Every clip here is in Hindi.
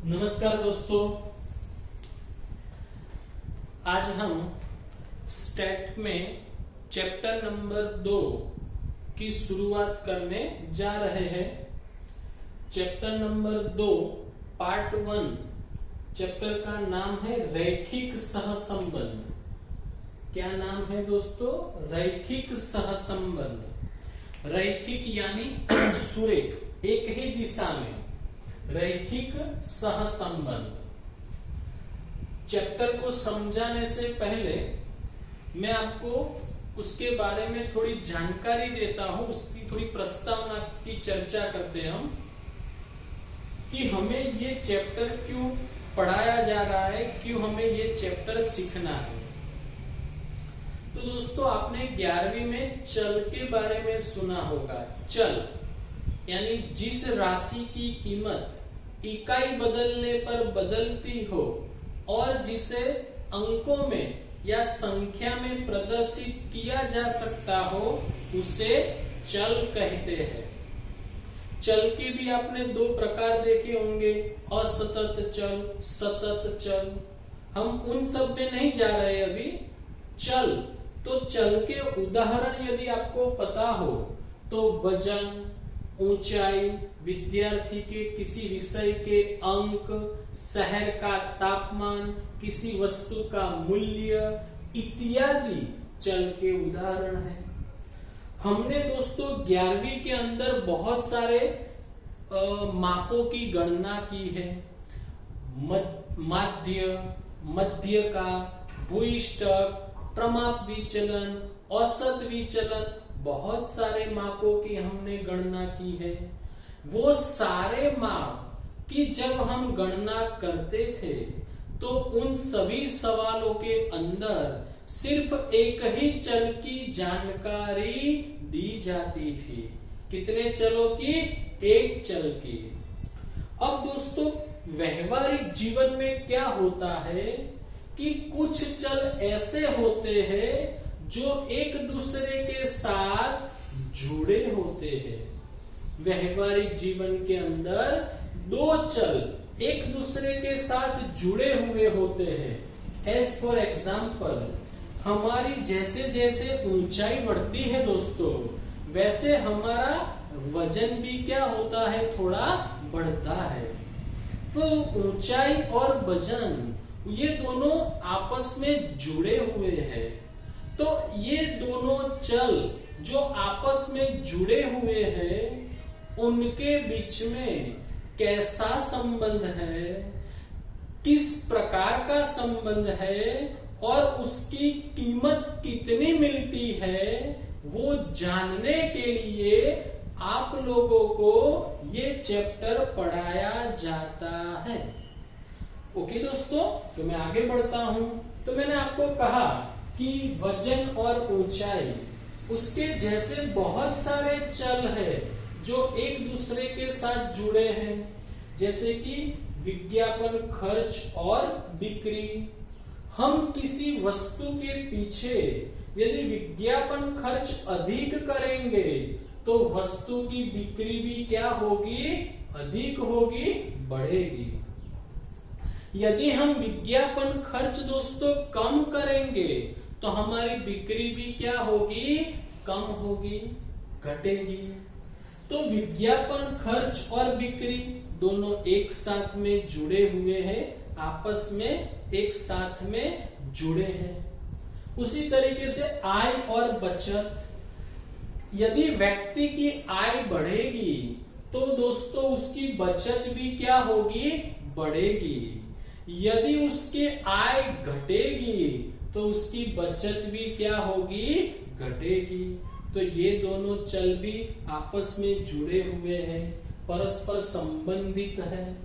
नमस्कार दोस्तों, आज हम स्टैट में चैप्टर नंबर 2 की शुरुआत करने जा रहे हैं। चैप्टर नंबर 2 पार्ट 1 चैप्टर का नाम है रैखिक सहसंबंध। क्या नाम है दोस्तों? रैखिक सहसंबंध। रैखिक यानी सुरेख, एक ही दिशा में रैखिक सहसंबंध। चैप्टर को समझाने से पहले मैं आपको उसके बारे में थोड़ी जानकारी देता हूं, उसकी थोड़ी प्रस्तावना की चर्चा करते हैं हम कि हमें ये चैप्टर क्यों पढ़ाया जा रहा है, क्यों हमें ये चैप्टर सीखना है। तो दोस्तों, आपने 11वीं में चल के बारे में सुना होगा। चल यानी जिस राशि की कीमत इकाई बदलने पर बदलती हो और जिसे अंकों में या संख्या में प्रदर्शित किया जा सकता हो, उसे चल कहते हैं। चल के भी आपने 2 प्रकार देखे होंगे, असतत चल, सतत चल। हम उन सब में नहीं जा रहे अभी। चल, तो चल के उदाहरण यदि आपको पता हो तो वजन, ऊंचाई, विद्यार्थी के किसी विषय के अंक, शहर का तापमान, किसी वस्तु का मूल्य इत्यादि चल के उदाहरण हैं। हमने दोस्तों 11वीं के अंदर बहुत सारे मापों की गणना की है। माध्य, मध्य का, भूइष्ठक, प्रमाप विचलन, औसत विचलन, बहुत सारे मापों की हमने गणना की है। वो सारे माप की जब हम गणना करते थे तो उन सभी सवालों के अंदर सिर्फ एक ही चल की जानकारी दी जाती थी। कितने चलों की? एक चल की। अब दोस्तों, व्यवहारिक जीवन में क्या होता है कि कुछ चल ऐसे होते हैं जो एक दूसरे के साथ जुड़े होते हैं। व्यवहारिक जीवन के अंदर 2 चल एक दूसरे के साथ जुड़े हुए होते हैं। एज फॉर एग्जाम्पल, हमारी जैसे जैसे ऊंचाई बढ़ती है दोस्तों, वैसे हमारा वजन भी क्या होता है? थोड़ा बढ़ता है। तो ऊंचाई और वजन ये दोनों आपस में जुड़े हुए हैं। तो ये दोनों चल जो आपस में जुड़े हुए हैं, उनके बीच में कैसा संबंध है, किस प्रकार का संबंध है और उसकी कीमत कितनी मिलती है, वो जानने के लिए आप लोगों को ये चैप्टर पढ़ाया जाता है। ओके दोस्तों, तो मैं आगे बढ़ता हूं। तो मैंने आपको कहा कि वजन और ऊंचाई, उसके जैसे बहुत सारे चल हैं जो एक दूसरे के साथ जुड़े हैं, जैसे कि विज्ञापन खर्च और बिक्री। हम किसी वस्तु के पीछे यदि विज्ञापन खर्च अधिक करेंगे तो वस्तु की बिक्री भी क्या होगी? अधिक होगी, बढ़ेगी। यदि हम विज्ञापन खर्च दोस्तों कम करेंगे तो हमारी बिक्री भी क्या होगी? कम होगी, घटेगी। तो विज्ञापन खर्च और बिक्री दोनों एक साथ में जुड़े हुए हैं, आपस में एक साथ में जुड़े हैं। उसी तरीके से आय और बचत। यदि व्यक्ति की आय बढ़ेगी तो दोस्तों उसकी बचत भी क्या होगी? बढ़ेगी। यदि उसकी आय घटेगी तो उसकी बचत भी क्या होगी? घटेगी। तो ये दोनों चल भी आपस में जुड़े हुए हैं, परस्पर संबंधित है।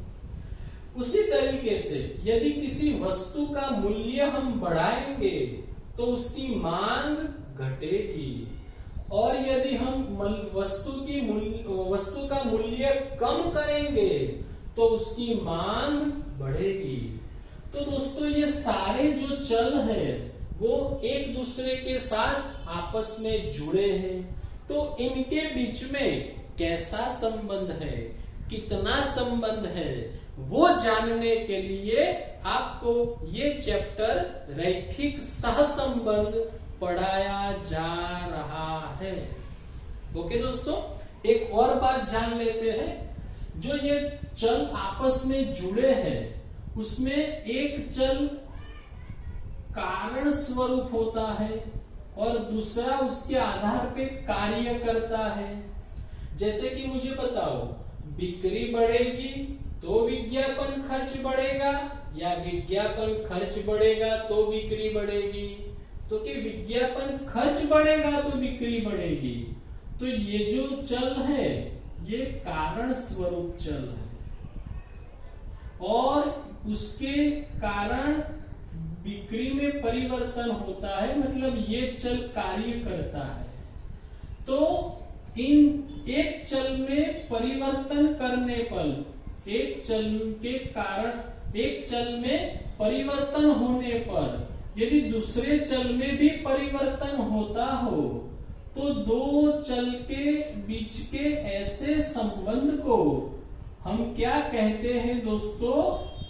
उसी तरीके से यदि किसी वस्तु का मूल्य हम बढ़ाएंगे तो उसकी मांग घटेगी, और यदि हम वस्तु का मूल्य कम करेंगे तो उसकी मांग बढ़ेगी। तो दोस्तों, ये सारे जो चल हैं वो एक दूसरे के साथ आपस में जुड़े हैं। तो इनके बीच में कैसा संबंध है, कितना संबंध है, वो जानने के लिए आपको ये चैप्टर रैखिक सहसंबंध पढ़ाया जा रहा है। ओके दोस्तों, एक और बात जान लेते हैं। जो ये चल आपस में जुड़े हैं उसमें एक चल कारण स्वरूप होता है और दूसरा उसके आधार पे कार्य करता है। जैसे कि मुझे बताओ, बिक्री बढ़ेगी तो विज्ञापन खर्च बढ़ेगा या विज्ञापन खर्च बढ़ेगा तो बिक्री बढ़ेगी? तो कि विज्ञापन खर्च बढ़ेगा तो बिक्री बढ़ेगी। तो ये जो चल है ये कारण स्वरूप चल है और उसके कारण बिक्री में परिवर्तन होता है, मतलब ये चल कार्य करता है। तो इन एक चल में परिवर्तन करने पर, एक चल के कारण, एक चल में परिवर्तन होने पर यदि दूसरे चल में भी परिवर्तन होता हो तो दो चल के बीच के ऐसे संबंध को हम क्या कहते हैं दोस्तों?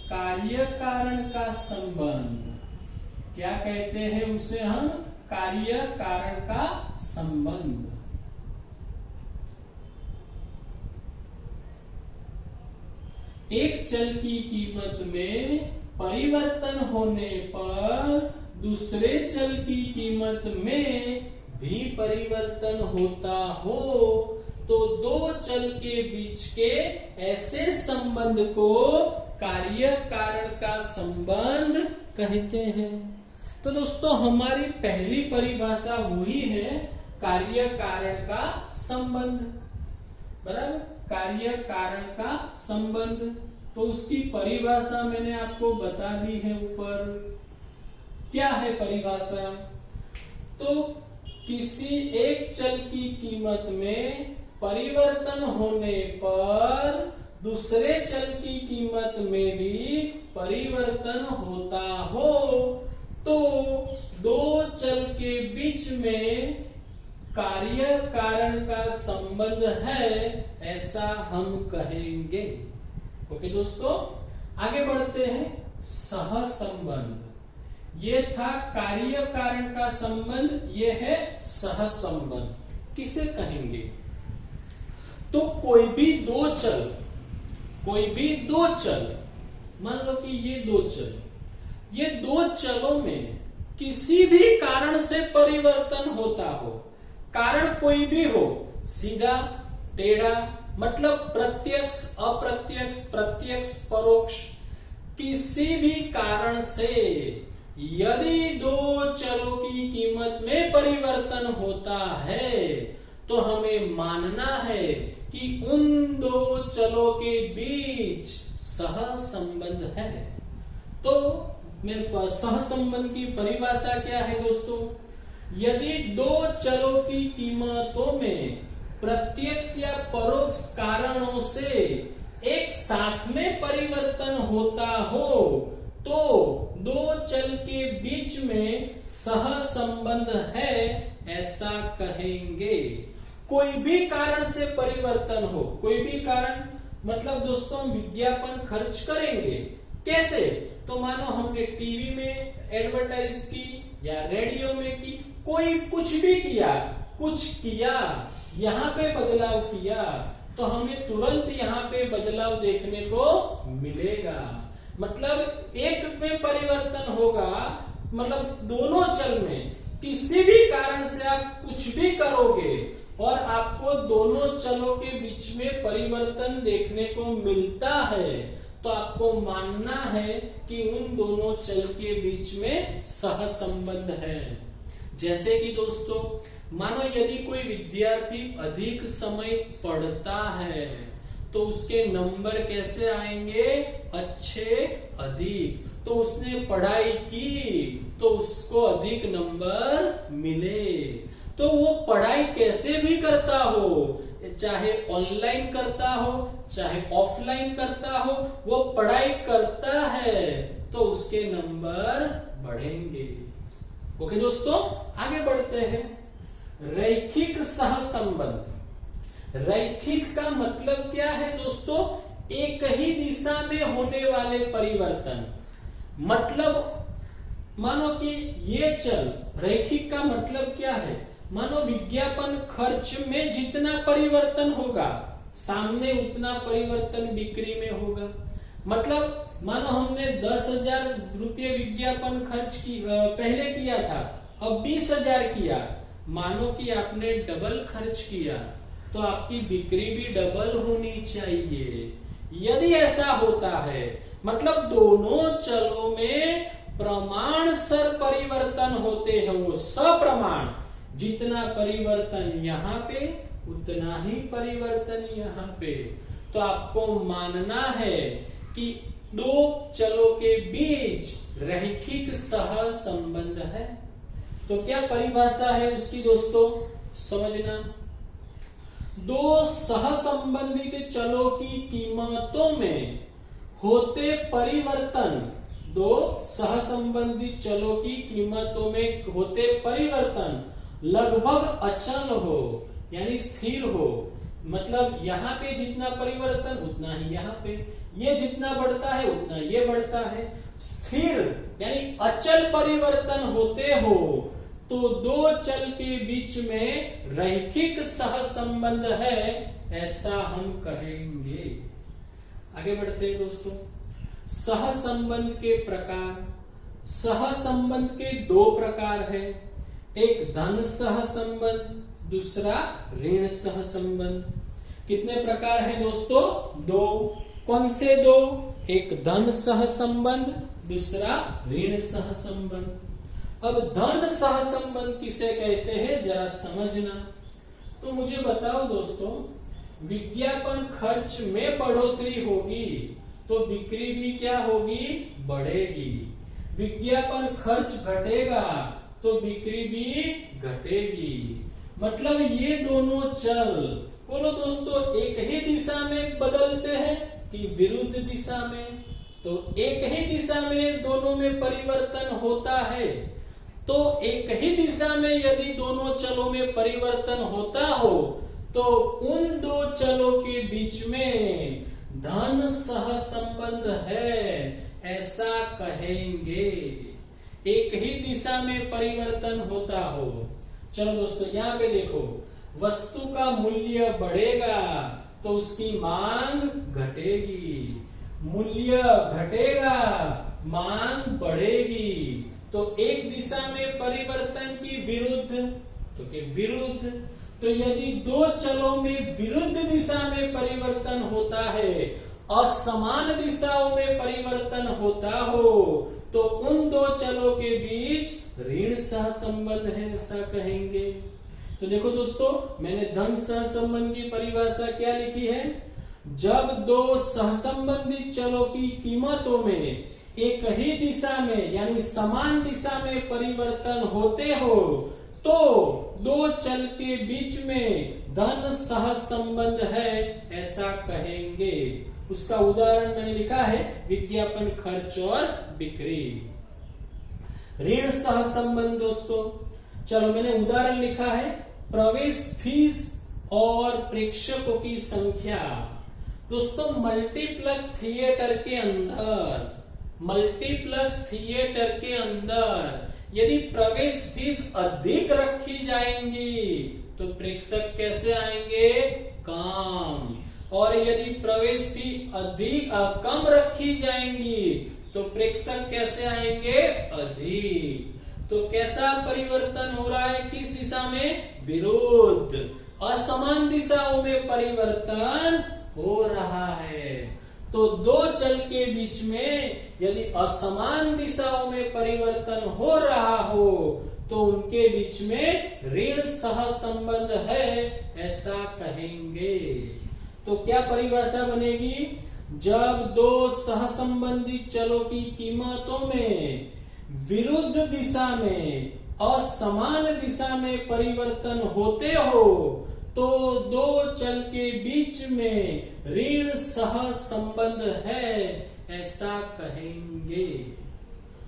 कार्य कारण का संबंध। क्या कहते हैं उसे हम? कार्य कारण का संबंध। एक चल की कीमत में परिवर्तन होने पर दूसरे चल की कीमत में भी परिवर्तन होता हो तो दो चल के बीच के ऐसे संबंध को कार्य कारण का संबंध कहते हैं। तो दोस्तों हमारी पहली परिभाषा वही है, कार्य कारण का संबंध। बराबर, कार्य कारण का संबंध। तो उसकी परिभाषा मैंने आपको बता दी है ऊपर। क्या है परिभाषा? तो किसी एक चल की कीमत में परिवर्तन होने पर दूसरे चल की कीमत में भी परिवर्तन होता हो तो दो चल के बीच में कार्य कारण का संबंध है, ऐसा हम कहेंगे। ओके दोस्तों, आगे बढ़ते हैं। सहसंबंध, ये था कार्य कारण का संबंध, ये है सहसंबंध। किसे कहेंगे? तो कोई भी दो चल, मान लो कि ये दो चलों में किसी भी कारण से परिवर्तन होता हो, कारण कोई भी हो, सीधा टेढ़ा, मतलब प्रत्यक्ष अप्रत्यक्ष, प्रत्यक्ष परोक्ष, किसी भी कारण से यदि दो चलों की कीमत में परिवर्तन होता है तो हमें मानना है कि उन दो चलों के बीच सहसंबंध है। तो सहसंबंध की परिभाषा क्या है दोस्तों? यदि दो चलों की कीमतों में प्रत्यक्ष या परोक्ष कारणों से एक साथ में परिवर्तन होता हो तो दो चल के बीच में सहसंबंध है, ऐसा कहेंगे। कोई भी कारण से परिवर्तन हो, कोई भी कारण, मतलब दोस्तों हम विज्ञापन खर्च करेंगे। कैसे? तो मानो हमने टीवी में एडवर्टाइज की या रेडियो में की, कोई कुछ भी किया, यहाँ पे बदलाव किया तो हमें तुरंत यहाँ पे बदलाव देखने को मिलेगा। मतलब एक में परिवर्तन होगा, मतलब दोनों चल में किसी भी कारण से आप कुछ भी करोगे और आपको दोनों चलों के बीच में परिवर्तन देखने को मिलता है तो आपको मानना है कि उन दोनों चल के बीच में सहसंबंध है। जैसे कि दोस्तों मानो यदि कोई विद्यार्थी अधिक समय पढ़ता है तो उसके नंबर कैसे आएंगे? अच्छे, अधिक। तो उसने पढ़ाई की तो उसको अधिक नंबर मिले। तो वो पढ़ाई कैसे भी करता हो, चाहे ऑनलाइन करता हो चाहे ऑफलाइन करता हो, वो पढ़ाई करता है तो उसके नंबर बढ़ेंगे। ओके दोस्तों, आगे बढ़ते हैं। रैखिक सहसंबंध। रैखिक का मतलब क्या है दोस्तों? एक ही दिशा में होने वाले परिवर्तन। मतलब मानो कि ये चल रैखिक का मतलब क्या है, मानो विज्ञापन खर्च में जितना परिवर्तन होगा सामने उतना परिवर्तन बिक्री में होगा। मतलब मानो हमने 10,000 रुपये विज्ञापन खर्च पहले किया था, अब 20,000 किया, मानो कि आपने डबल खर्च किया तो आपकी बिक्री भी डबल होनी चाहिए। यदि ऐसा होता है मतलब दोनों चलों में प्रमाणसर परिवर्तन होते हैं, वो सप्रमाण, जितना परिवर्तन यहाँ पे उतना ही परिवर्तन यहाँ पे, तो आपको मानना है कि दो चलों के बीच रैखिक सह संबंध है। तो क्या परिभाषा है उसकी दोस्तों, समझना। दो सहसंबंधित चलों की कीमतों में होते परिवर्तन, दो सहसंबंधित चलों की कीमतों में होते परिवर्तन लगभग अचल हो यानी स्थिर हो। मतलब यहाँ पे जितना परिवर्तन उतना ही यहाँ पे, ये जितना बढ़ता है उतना ये बढ़ता है। स्थिर यानी अचल परिवर्तन होते हो तो दो चल के बीच में रैखिक सहसंबंध है, ऐसा हम कहेंगे। आगे बढ़ते हैं दोस्तों। सहसंबंध के प्रकार, सहसंबंध के दो प्रकार है, एक धन सहसंबंध, दूसरा ऋण सहसंबंध। कितने प्रकार है दोस्तों, दो। कौन से दो, एक धन सहसंबंध, दूसरा ऋण सहसंबंध। अब धन सहसंबंध किसे कहते हैं जरा समझना। तो मुझे बताओ दोस्तों, विज्ञापन खर्च में बढ़ोतरी होगी तो बिक्री भी क्या होगी, बढ़ेगी। विज्ञापन खर्च घटेगा तो बिक्री भी घटेगी। मतलब ये दोनों चल, बोलो दोस्तों, एक ही दिशा में बदलते हैं कि विरुद्ध दिशा में। तो एक ही दिशा में दोनों में परिवर्तन होता है, तो एक ही दिशा में यदि दोनों चलों में परिवर्तन होता हो तो उन दो चलों के बीच में धन सहसंबंध है, ऐसा कहेंगे। एक ही दिशा में परिवर्तन होता हो। चलो दोस्तों यहाँ पे देखो, वस्तु का मूल्य बढ़ेगा तो उसकी मांग घटेगी, मूल्य घटेगा मांग बढ़ेगी। तो एक दिशा में परिवर्तन की विरुद्ध, तो के विरुद्ध। तो यदि दो चलों में विरुद्ध दिशा में परिवर्तन होता है, असमान दिशाओं में परिवर्तन होता हो, तो उन दो चलों के बीच ऋण सहसंबंध है, ऐसा कहेंगे। तो देखो दोस्तों, मैंने धन सहसंबंध की परिभाषा क्या लिखी है, जब दो सहसंबंधित चलों की कीमतों में एक ही दिशा में यानी समान दिशा में परिवर्तन होते हो तो दो चल के बीच में धन सहसंबंध है, ऐसा कहेंगे। उसका उदाहरण मैंने लिखा है, विज्ञापन खर्च और बिक्री। ऋण सहसंबंध दोस्तों, चलो मैंने उदाहरण लिखा है, प्रवेश फीस और प्रेक्षकों की संख्या। दोस्तों मल्टीप्लेक्स थिएटर के अंदर, मल्टीप्लेक्स थिएटर के अंदर यदि प्रवेश फीस अधिक रखी जाएंगी तो प्रेक्षक कैसे आएंगे, कम। और यदि प्रवेश फी अधिक कम रखी जाएंगी तो प्रेक्षक कैसे आएंगे, अधिक। तो कैसा परिवर्तन हो रहा है, किस दिशा में, विरुद्ध। असमान दिशाओं में परिवर्तन हो रहा है। तो दो चल के बीच में यदि असमान दिशाओं में परिवर्तन हो रहा हो तो उनके बीच में ऋण सहसंबंध है, ऐसा कहेंगे। तो क्या परिभाषा बनेगी, जब दो सहसंबंधित चलों की कीमतों में विरुद्ध दिशा में असमान दिशा में परिवर्तन होते हो तो दो चल के बीच में ऋण सहसंबंध है, ऐसा कहेंगे।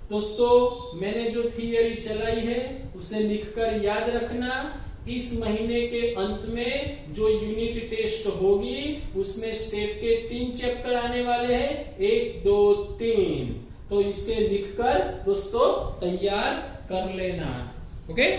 दोस्तों मैंने जो थियरी चलाई है उसे लिखकर याद रखना इस महीने के अंत में जो यूनिट टेस्ट होगी उसमें स्टेट के 3 चैप्टर आने वाले हैं, 1 2 3। तो इसे लिखकर दोस्तों तैयार कर लेना। ओके।